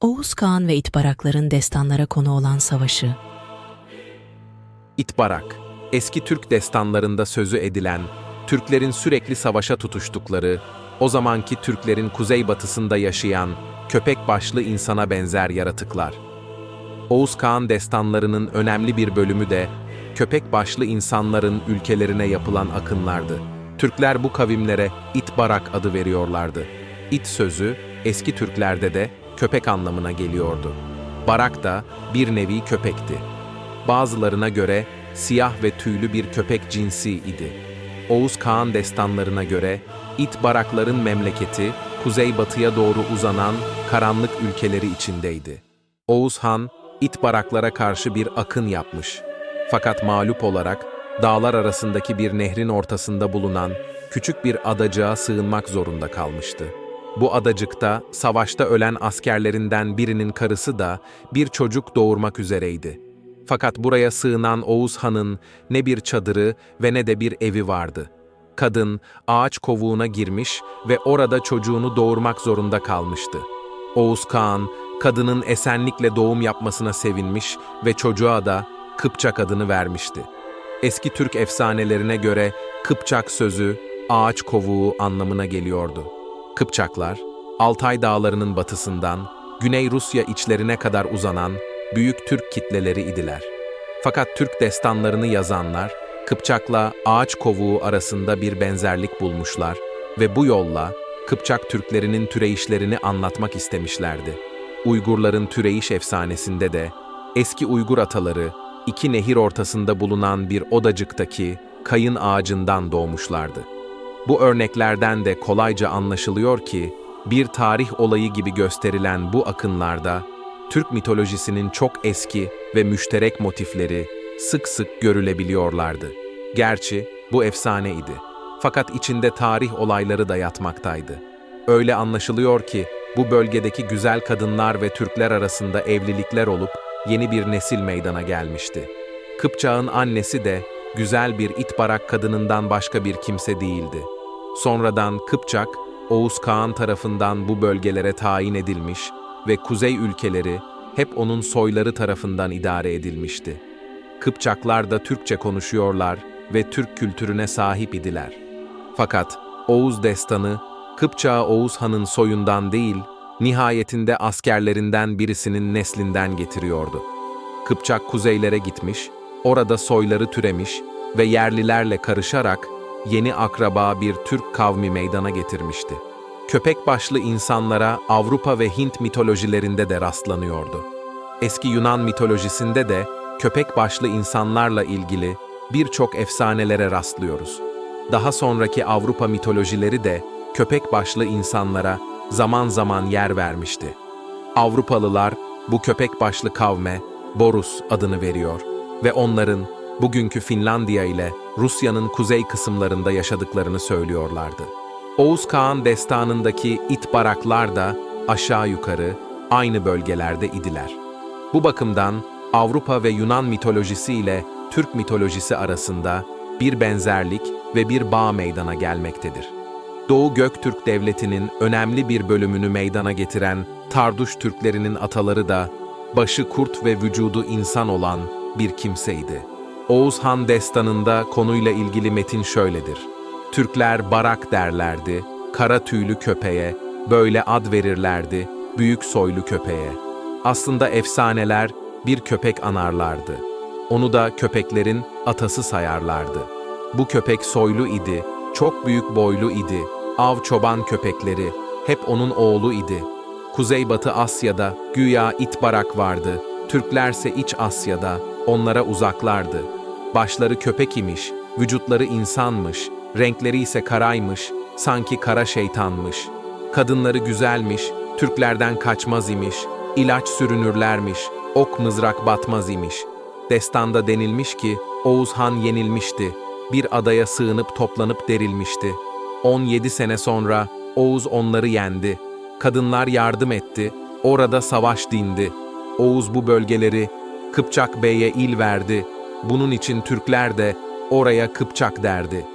Oğuz Kağan ve İtbarakların destanlara konu olan savaşı. İtbarak, eski Türk destanlarında sözü edilen, Türklerin sürekli savaşa tutuştukları, o zamanki Türklerin kuzeybatısında yaşayan köpek başlı insana benzer yaratıklar. Oğuz Kağan destanlarının önemli bir bölümü de köpek başlı insanların ülkelerine yapılan akınlardı. Türkler bu kavimlere İtbarak adı veriyorlardı. İt sözü eski Türklerde de köpek anlamına geliyordu. Barak da bir nevi köpekti. Bazılarına göre siyah ve tüylü bir köpek cinsi idi. Oğuz Kağan destanlarına göre İtbarakların memleketi kuzeybatıya doğru uzanan karanlık ülkeleri içindeydi. Oğuz Han İtbaraklara karşı bir akın yapmış. Fakat mağlup olarak dağlar arasındaki bir nehrin ortasında bulunan küçük bir adacığa sığınmak zorunda kalmıştı. Bu adacıkta savaşta ölen askerlerinden birinin karısı da bir çocuk doğurmak üzereydi. Fakat buraya sığınan Oğuz Han'ın ne bir çadırı ve ne de bir evi vardı. Kadın ağaç kovuğuna girmiş ve orada çocuğunu doğurmak zorunda kalmıştı. Oğuz Kağan, kadının esenlikle doğum yapmasına sevinmiş ve çocuğa da Kıpçak adını vermişti. Eski Türk efsanelerine göre Kıpçak sözü ağaç kovuğu anlamına geliyordu. Kıpçaklar, Altay Dağları'nın batısından Güney Rusya içlerine kadar uzanan büyük Türk kitleleri idiler. Fakat Türk destanlarını yazanlar, Kıpçak'la ağaç kovuğu arasında bir benzerlik bulmuşlar ve bu yolla Kıpçak Türklerinin türeyişlerini anlatmak istemişlerdi. Uygurların türeyiş efsanesinde de eski Uygur ataları iki nehir ortasında bulunan bir odacıktaki kayın ağacından doğmuşlardı. Bu örneklerden de kolayca anlaşılıyor ki, bir tarih olayı gibi gösterilen bu akınlarda, Türk mitolojisinin çok eski ve müşterek motifleri sık sık görülebiliyorlardı. Gerçi bu efsaneydi. Fakat içinde tarih olayları da yatmaktaydı. Öyle anlaşılıyor ki, bu bölgedeki güzel kadınlar ve Türkler arasında evlilikler olup yeni bir nesil meydana gelmişti. Kıpçak'ın annesi de güzel bir İtbarak kadınından başka bir kimse değildi. Sonradan Kıpçak, Oğuz Kağan tarafından bu bölgelere tayin edilmiş ve kuzey ülkeleri hep onun soyları tarafından idare edilmişti. Kıpçaklar da Türkçe konuşuyorlar ve Türk kültürüne sahip idiler. Fakat Oğuz destanı, Kıpçak Oğuz Han'ın soyundan değil, nihayetinde askerlerinden birisinin neslinden getiriyordu. Kıpçak kuzeylere gitmiş, orada soyları türemiş ve yerlilerle karışarak yeni akraba bir Türk kavmi meydana getirmişti. Köpek başlı insanlara Avrupa ve Hint mitolojilerinde de rastlanıyordu. Eski Yunan mitolojisinde de köpek başlı insanlarla ilgili birçok efsanelere rastlıyoruz. Daha sonraki Avrupa mitolojileri de köpek başlı insanlara zaman zaman yer vermişti. Avrupalılar bu köpek başlı kavme Borus adını veriyor ve onların bugünkü Finlandiya ile Rusya'nın kuzey kısımlarında yaşadıklarını söylüyorlardı. Oğuz Kağan destanındaki İtbaraklar da aşağı yukarı aynı bölgelerde idiler. Bu bakımdan Avrupa ve Yunan mitolojisi ile Türk mitolojisi arasında bir benzerlik ve bir bağ meydana gelmektedir. Doğu Göktürk Devleti'nin önemli bir bölümünü meydana getiren Tarduş Türklerinin ataları da başı kurt ve vücudu insan olan bir kimseydi. Oğuz Han destanında konuyla ilgili metin şöyledir. Türkler barak derlerdi, kara tüylü köpeğe, böyle ad verirlerdi, büyük soylu köpeğe. Aslında efsaneler bir köpek anarlardı. Onu da köpeklerin atası sayarlardı. Bu köpek soylu idi, çok büyük boylu idi, av çoban köpekleri, hep onun oğlu idi. Kuzeybatı Asya'da güya İtbarak vardı, Türklerse İç Asya'da onlara uzaklardı. Başları köpek imiş, vücutları insanmış, renkleri ise karaymış, sanki kara şeytanmış. Kadınları güzelmiş, Türklerden kaçmaz imiş, ilaç sürünürlermiş, ok mızrak batmaz imiş. Destanda denilmiş ki Oğuz Han yenilmişti, bir adaya sığınıp toplanıp derilmişti. 17 sene sonra Oğuz onları yendi. Kadınlar yardım etti, orada savaş dindi. Oğuz bu bölgeleri Kıpçak Bey'e il verdi. Bunun için Türkler de oraya Kıpçak derdi.